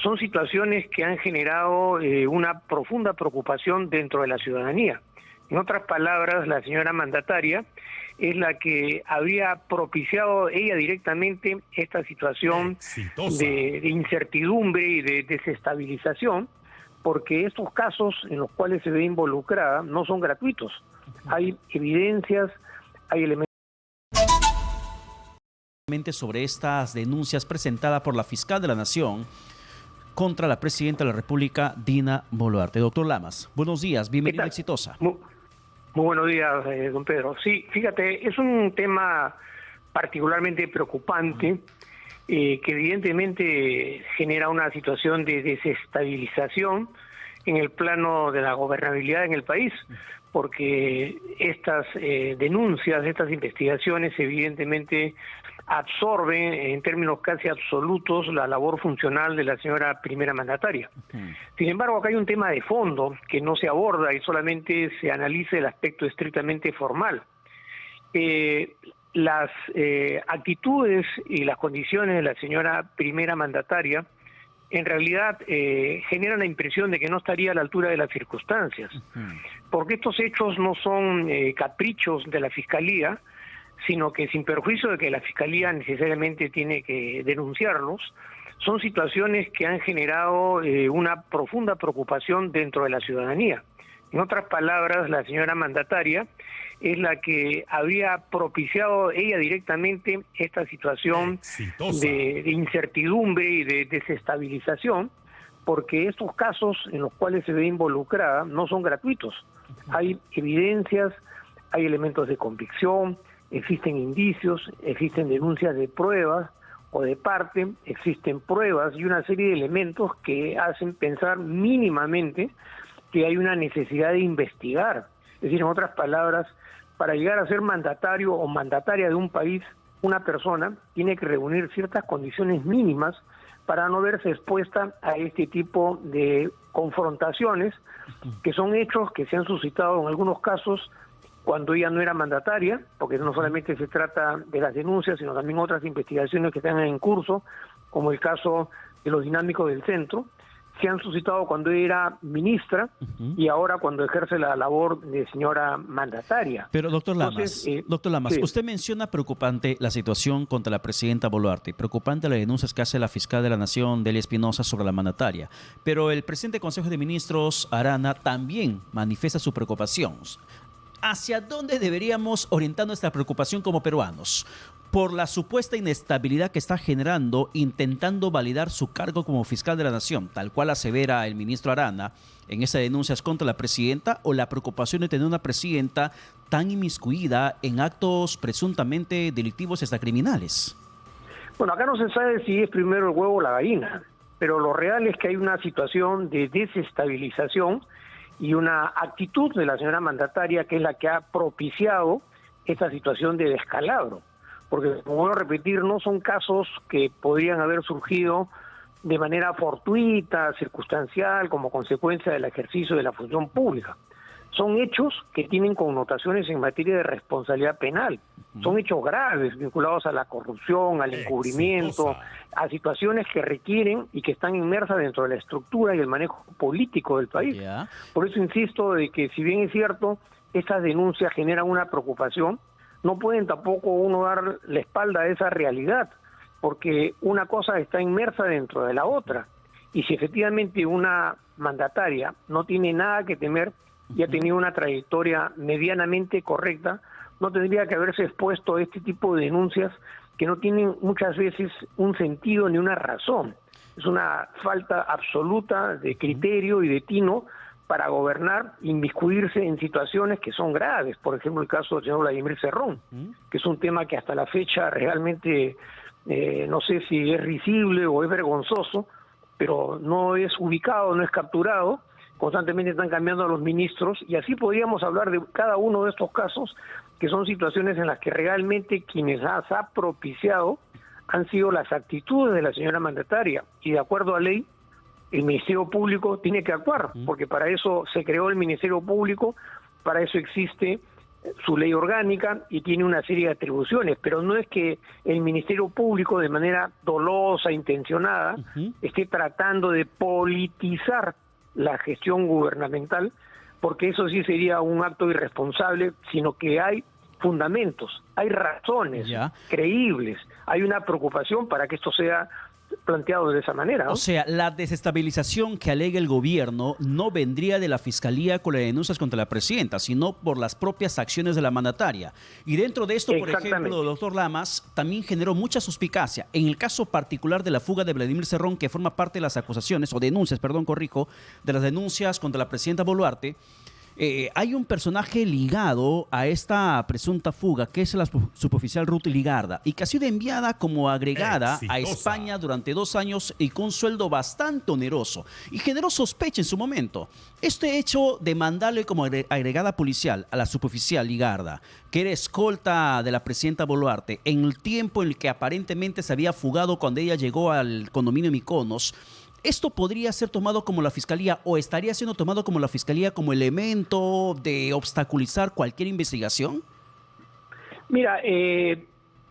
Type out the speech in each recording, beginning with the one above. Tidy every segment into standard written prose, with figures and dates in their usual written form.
Son situaciones que han generado una profunda preocupación dentro de la ciudadanía. En otras palabras, la señora mandataria es la que habría propiciado ella directamente esta situación de incertidumbre y de desestabilización, porque estos casos en los cuales se ve involucrada no son gratuitos. Hay evidencias, hay elementos sobre estas denuncias presentadas por la fiscal de la Nación contra la presidenta de la República, Dina Boluarte. Doctor Lamas, buenos días, bienvenida a Exitosa. Muy buenos días, don Pedro. Sí, fíjate, es un tema particularmente preocupante que evidentemente genera una situación de desestabilización en el plano de la gobernabilidad en el país, porque estas denuncias, estas investigaciones evidentemente absorben en términos casi absolutos la labor funcional de la señora primera mandataria. Sin embargo, acá hay un tema de fondo que no se aborda y solamente se analiza el aspecto estrictamente formal. Las actitudes y las condiciones de la señora primera mandataria en realidad generan la impresión de que no estaría a la altura de las circunstancias, porque estos hechos no son caprichos de la Fiscalía, sino que sin perjuicio de que la Fiscalía necesariamente tiene que denunciarlos, son situaciones que han generado una profunda preocupación dentro de la ciudadanía. En otras palabras, la señora mandataria es la que habría propiciado ella directamente esta situación de incertidumbre y de desestabilización, porque estos casos en los cuales se ve involucrada no son gratuitos. Hay evidencias, hay elementos de convicción, existen indicios, existen denuncias de pruebas o de parte, existen pruebas y una serie de elementos que hacen pensar mínimamente que hay una necesidad de investigar. Es decir, en otras palabras, para llegar a ser mandatario o mandataria de un país, una persona tiene que reunir ciertas condiciones mínimas para no verse expuesta a este tipo de confrontaciones, que son hechos que se han suscitado en algunos casos cuando ella no era mandataria, porque no solamente se trata de las denuncias, sino también otras investigaciones que están en curso, como el caso de los dinámicos del centro, se han suscitado cuando ella era ministra y ahora cuando ejerce la labor de señora mandataria. Pero doctor Lamas, sí. Usted menciona preocupante la situación contra la presidenta Boluarte, preocupante las denuncias que hace la fiscal de la Nación, Delia Espinosa, sobre la mandataria, pero el presidente del Consejo de Ministros, Arana, también manifiesta su preocupación. ¿Hacia dónde deberíamos orientar nuestra preocupación como peruanos? Por la supuesta inestabilidad que está generando intentando validar su cargo como fiscal de la Nación, tal cual asevera el ministro Arana en esas denuncias contra la presidenta, o la preocupación de tener una presidenta tan inmiscuida en actos presuntamente delictivos y hasta criminales. Bueno, acá no se sabe si es primero el huevo o la gallina, pero lo real es que hay una situación de desestabilización y una actitud de la señora mandataria que es la que ha propiciado esta situación de descalabro. Porque, como vuelvo a repetir, no son casos que podrían haber surgido de manera fortuita, circunstancial, como consecuencia del ejercicio de la función pública. Son hechos que tienen connotaciones en materia de responsabilidad penal. Son hechos graves vinculados a la corrupción, al encubrimiento, a situaciones que requieren y que están inmersas dentro de la estructura y el manejo político del país. Por eso insisto de que, si bien es cierto, estas denuncias generan una preocupación, no pueden tampoco uno dar la espalda a esa realidad, porque una cosa está inmersa dentro de la otra. Y si efectivamente una mandataria no tiene nada que temer y ha tenido una trayectoria medianamente correcta, no tendría que haberse expuesto a este tipo de denuncias que no tienen muchas veces un sentido ni una razón. Es una falta absoluta de criterio y de tino para gobernar, inmiscuirse en situaciones que son graves. Por ejemplo, el caso del señor Vladimir Cerrón, que es un tema que hasta la fecha realmente no sé si es risible o es vergonzoso, pero no es ubicado, no es capturado. Constantemente están cambiando los ministros, y así podríamos hablar de cada uno de estos casos, que son situaciones en las que realmente quienes ha propiciado han sido las actitudes de la señora mandataria, y de acuerdo a ley, el Ministerio Público tiene que actuar, porque para eso se creó el Ministerio Público, para eso existe su ley orgánica y tiene una serie de atribuciones, pero no es que el Ministerio Público de manera dolosa, intencionada, esté tratando de politizar la gestión gubernamental, porque eso sí sería un acto irresponsable, sino que hay fundamentos, hay razones creíbles, hay una preocupación para que esto sea planteado de esa manera, ¿no? O sea, la desestabilización que alega el gobierno no vendría de la Fiscalía con las denuncias contra la presidenta, sino por las propias acciones de la mandataria. Y dentro de esto, por ejemplo, doctor Lamas, también generó mucha suspicacia. En el caso particular de la fuga de Vladimir Cerrón, que forma parte de las acusaciones, o denuncias, perdón, corrijo, de las denuncias contra la presidenta Boluarte, hay un personaje ligado a esta presunta fuga, que es la suboficial Ruth Ligarda, y que ha sido enviada como agregada a España durante 2 años y con un sueldo bastante oneroso, y generó sospecha en su momento. Este hecho de mandarle como agregada policial a la suboficial Ligarda, que era escolta de la presidenta Boluarte, en el tiempo en el que aparentemente se había fugado cuando ella llegó al condominio Mykonos, ¿esto podría ser tomado como la Fiscalía o estaría siendo tomado como la Fiscalía como elemento de obstaculizar cualquier investigación? Mira, es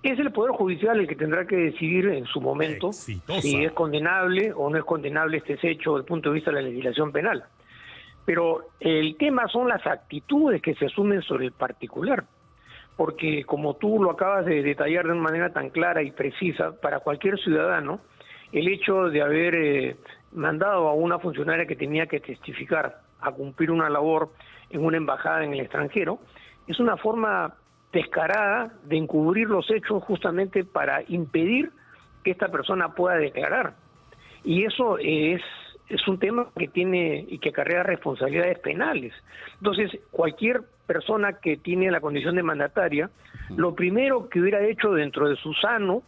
el Poder Judicial el que tendrá que decidir en su momento si es condenable o no es condenable este hecho desde el punto de vista de la legislación penal. Pero el tema son las actitudes que se asumen sobre el particular, porque como tú lo acabas de detallar de una manera tan clara y precisa, para cualquier ciudadano, el hecho de haber mandado a una funcionaria que tenía que testificar a cumplir una labor en una embajada en el extranjero es una forma descarada de encubrir los hechos justamente para impedir que esta persona pueda declarar. Y eso es un tema que tiene y que acarrea responsabilidades penales. Entonces, cualquier persona que tiene la condición de mandataria, lo primero que hubiera hecho dentro de su sano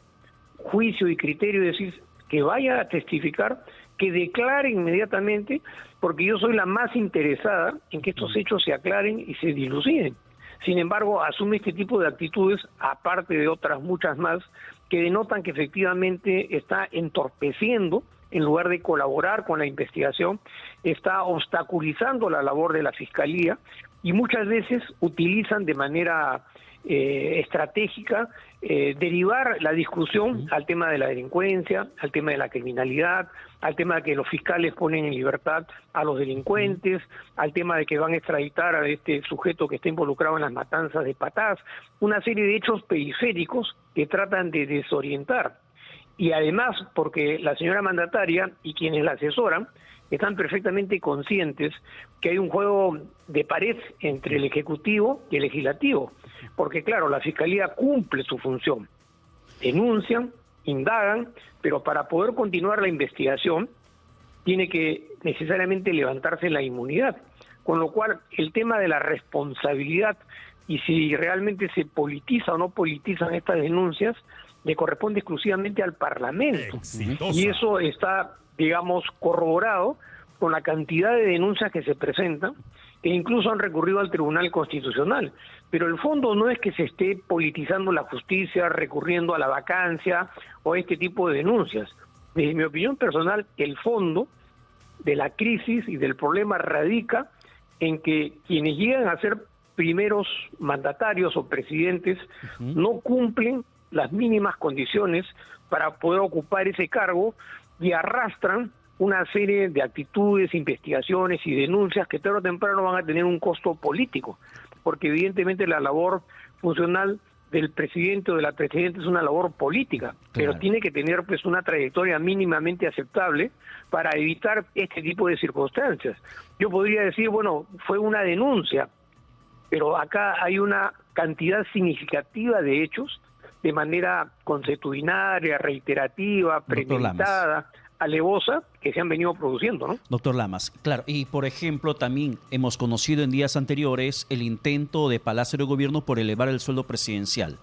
juicio y criterio es decir, que vaya a testificar, que declare inmediatamente, porque yo soy la más interesada en que estos hechos se aclaren y se diluciden. Sin embargo, asume este tipo de actitudes, aparte de otras muchas más, que denotan que efectivamente está entorpeciendo, en lugar de colaborar con la investigación, está obstaculizando la labor de la Fiscalía y muchas veces utilizan de manera estratégica derivar la discusión al tema de la delincuencia, al tema de la criminalidad, al tema de que los fiscales ponen en libertad a los delincuentes, al tema de que van a extraditar a este sujeto que está involucrado en las matanzas de Patás, una serie de hechos periféricos que tratan de desorientar. Y además, porque la señora mandataria y quienes la asesoran están perfectamente conscientes que hay un juego de pared entre el Ejecutivo y el Legislativo, porque claro, la Fiscalía cumple su función, denuncian, indagan, pero para poder continuar la investigación tiene que necesariamente levantarse la inmunidad, con lo cual el tema de la responsabilidad y si realmente se politiza o no politizan estas denuncias le corresponde exclusivamente al Parlamento. Y eso está, digamos, corroborado con la cantidad de denuncias que se presentan, e incluso han recurrido al Tribunal Constitucional. Pero el fondo no es que se esté politizando la justicia, recurriendo a la vacancia o este tipo de denuncias. Desde mi opinión personal, el fondo de la crisis y del problema radica en que quienes llegan a ser primeros mandatarios o presidentes no cumplen las mínimas condiciones para poder ocupar ese cargo y arrastran una serie de actitudes, investigaciones y denuncias que tarde o temprano van a tener un costo político, porque evidentemente la labor funcional del presidente o de la presidenta es una labor política, pero tiene que tener pues una trayectoria mínimamente aceptable para evitar este tipo de circunstancias. Yo podría decir, bueno, fue una denuncia, pero acá hay una cantidad significativa de hechos de manera consuetudinaria, reiterativa, premeditada, alevosa, que se han venido produciendo, ¿no? Doctor Lamas, claro, y por ejemplo también hemos conocido en días anteriores el intento de Palacio de Gobierno por elevar el sueldo presidencial.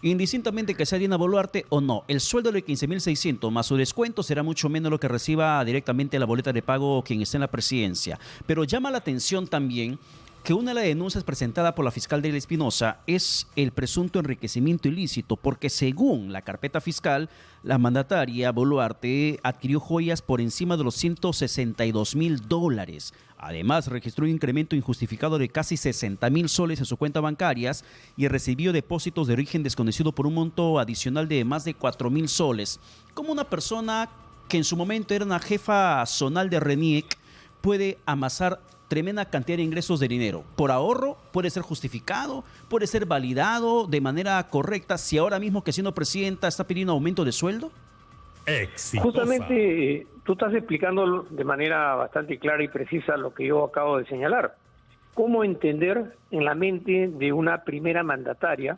Indistintamente que sea Dina Boluarte o no, el sueldo de 15.600 más su descuento será mucho menos lo que reciba directamente la boleta de pago quien esté en la presidencia. Pero llama la atención también que una de las denuncias presentadas por la fiscal Delia Espinosa es el presunto enriquecimiento ilícito, porque según la carpeta fiscal, la mandataria Boluarte adquirió joyas por encima de los $162,000. Además, registró un incremento injustificado de casi 60,000 soles en sus cuentas bancarias y recibió depósitos de origen desconocido por un monto adicional de más de 4,000 soles. Como una persona que en su momento era una jefa zonal de RENIEC puede amasar tremenda cantidad de ingresos de dinero? Por ahorro, puede ser justificado, puede ser validado de manera correcta si ahora mismo que siendo presidenta está pidiendo aumento de sueldo. Exitosa. Justamente tú estás explicando de manera bastante clara y precisa lo que yo acabo de señalar. ¿Cómo entender en la mente de una primera mandataria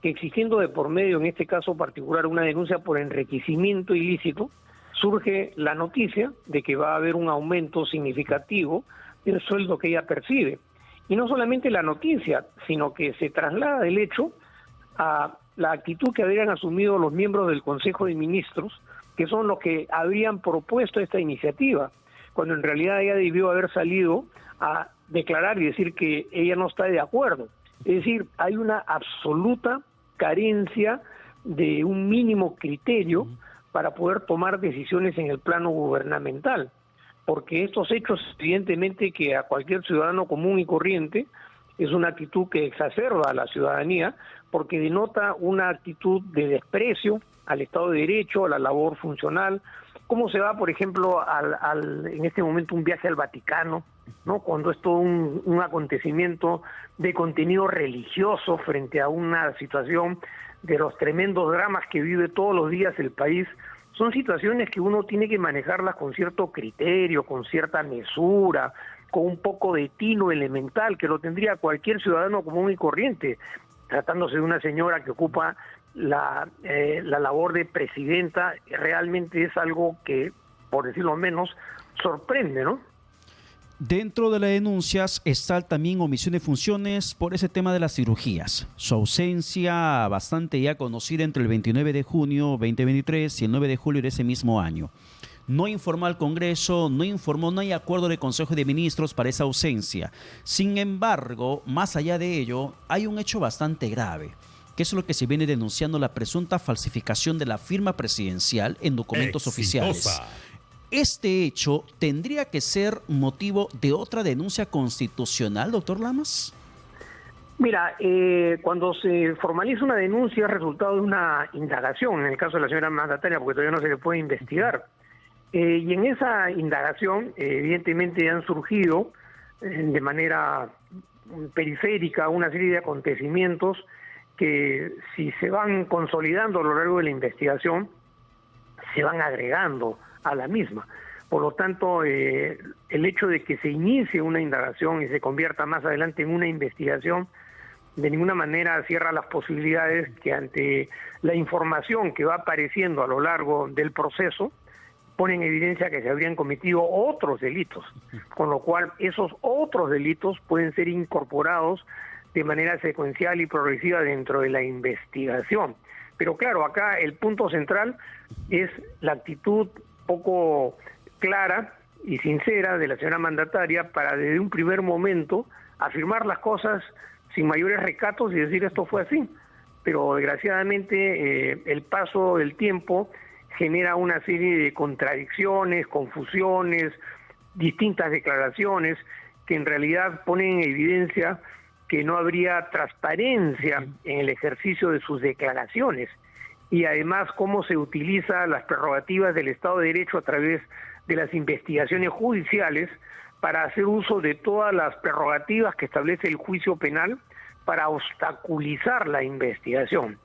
que existiendo de por medio, en este caso particular, una denuncia por enriquecimiento ilícito, surge la noticia de que va a haber un aumento significativo del sueldo que ella percibe? Y no solamente la noticia, sino que se traslada el hecho a la actitud que habrían asumido los miembros del Consejo de Ministros, que son los que habrían propuesto esta iniciativa, cuando en realidad ella debió haber salido a declarar y decir que ella no está de acuerdo. Es decir, hay una absoluta carencia de un mínimo criterio para poder tomar decisiones en el plano gubernamental, porque estos hechos, evidentemente, que a cualquier ciudadano común y corriente es una actitud que exacerba a la ciudadanía, porque denota una actitud de desprecio al Estado de Derecho, a la labor funcional. ¿Cómo se va, por ejemplo, en este momento un viaje al Vaticano, ¿no? Cuando es todo un acontecimiento de contenido religioso frente a una situación de los tremendos dramas que vive todos los días el país? Son situaciones que uno tiene que manejarlas con cierto criterio, con cierta mesura, con un poco de tino elemental, que lo tendría cualquier ciudadano común y corriente, tratándose de una señora que ocupa la labor de presidenta. Realmente es algo que, por decirlo menos, sorprende, ¿no? Dentro de las denuncias está también omisión de funciones por ese tema de las cirugías. Su ausencia bastante ya conocida entre el 29 de junio 2023 y el 9 de julio de ese mismo año. No informó al Congreso, no hay acuerdo de Consejo de Ministros para esa ausencia. Sin embargo, más allá de ello, hay un hecho bastante grave, que es lo que se viene denunciando: la presunta falsificación de la firma presidencial en documentos oficiales. ¿Este hecho tendría que ser motivo de otra denuncia constitucional, doctor Lamas? Mira, cuando se formaliza una denuncia es resultado de una indagación, en el caso de la señora mandataria, porque todavía no se le puede investigar. Y en esa indagación, evidentemente, han surgido de manera periférica una serie de acontecimientos que, si se van consolidando a lo largo de la investigación, se van agregando a la misma. Por lo tanto, el hecho de que se inicie una indagación y se convierta más adelante en una investigación, de ninguna manera cierra las posibilidades que, ante la información que va apareciendo a lo largo del proceso, pone en evidencia que se habrían cometido otros delitos, con lo cual esos otros delitos pueden ser incorporados de manera secuencial y progresiva dentro de la investigación. Pero claro, acá el punto central es la actitud poco clara y sincera de la señora mandataria para, desde un primer momento, afirmar las cosas sin mayores recatos y decir esto fue así. Pero desgraciadamente el paso del tiempo genera una serie de contradicciones, confusiones, distintas declaraciones que en realidad ponen en evidencia que no habría transparencia en el ejercicio de sus declaraciones, y además cómo se utilizan las prerrogativas del Estado de Derecho a través de las investigaciones judiciales para hacer uso de todas las prerrogativas que establece el juicio penal para obstaculizar la investigación.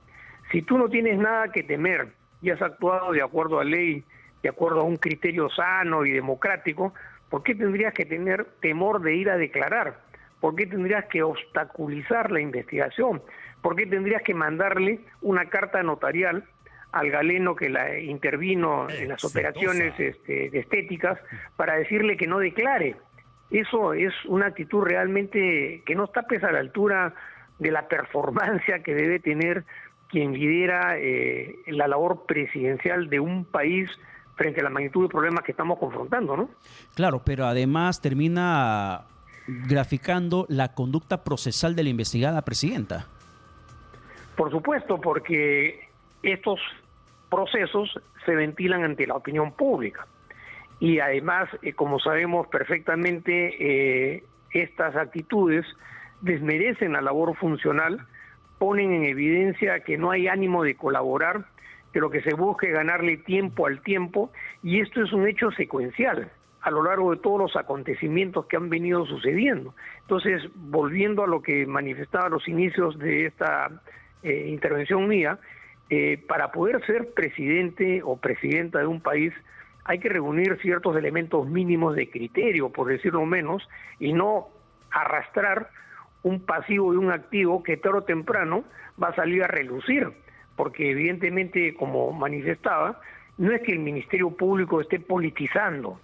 Si tú no tienes nada que temer y has actuado de acuerdo a ley, de acuerdo a un criterio sano y democrático, ¿por qué tendrías que tener temor de ir a declarar? ¿Por qué tendrías que obstaculizar la investigación? ¿Por qué tendrías que mandarle una carta notarial al galeno que la intervino en las operaciones de estéticas para decirle que no declare? Eso es una actitud realmente que no está pues a la altura de la performancia que debe tener quien lidera la labor presidencial de un país frente a la magnitud de problemas que estamos confrontando, ¿no? Claro, pero además termina graficando la conducta procesal de la investigada presidenta. Por supuesto, porque estos procesos se ventilan ante la opinión pública. Y además, como sabemos perfectamente, estas actitudes desmerecen la labor funcional, ponen en evidencia que no hay ánimo de colaborar, que lo que se busca es ganarle tiempo al tiempo, y esto es un hecho secuencial a lo largo de todos los acontecimientos que han venido sucediendo. Entonces, volviendo a lo que manifestaba a los inicios de esta intervención mía, para poder ser presidente o presidenta de un país hay que reunir ciertos elementos mínimos de criterio, por decirlo menos, y no arrastrar un pasivo y un activo que tarde o temprano va a salir a relucir, porque evidentemente, como manifestaba, no es que el Ministerio Público esté politizando,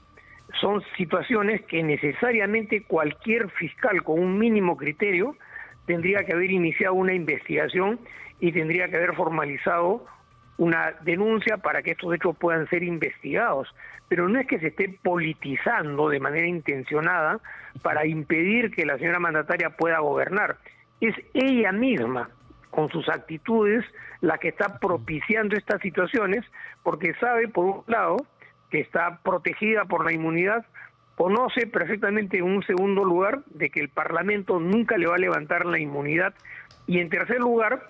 son situaciones que necesariamente cualquier fiscal con un mínimo criterio tendría que haber iniciado una investigación y tendría que haber formalizado una denuncia para que estos hechos puedan ser investigados. Pero no es que se esté politizando de manera intencionada para impedir que la señora mandataria pueda gobernar. Es ella misma, con sus actitudes, la que está propiciando estas situaciones, porque sabe, por un lado, que está protegida por la inmunidad, conoce perfectamente, en un segundo lugar, de que el Parlamento nunca le va a levantar la inmunidad, y en tercer lugar,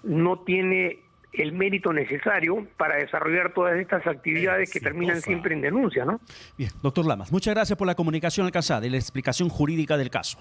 no tiene el mérito necesario para desarrollar todas estas actividades que terminan siempre en denuncia, ¿no? Bien, doctor Lamas, muchas gracias por la comunicación alcanzada y la explicación jurídica del caso.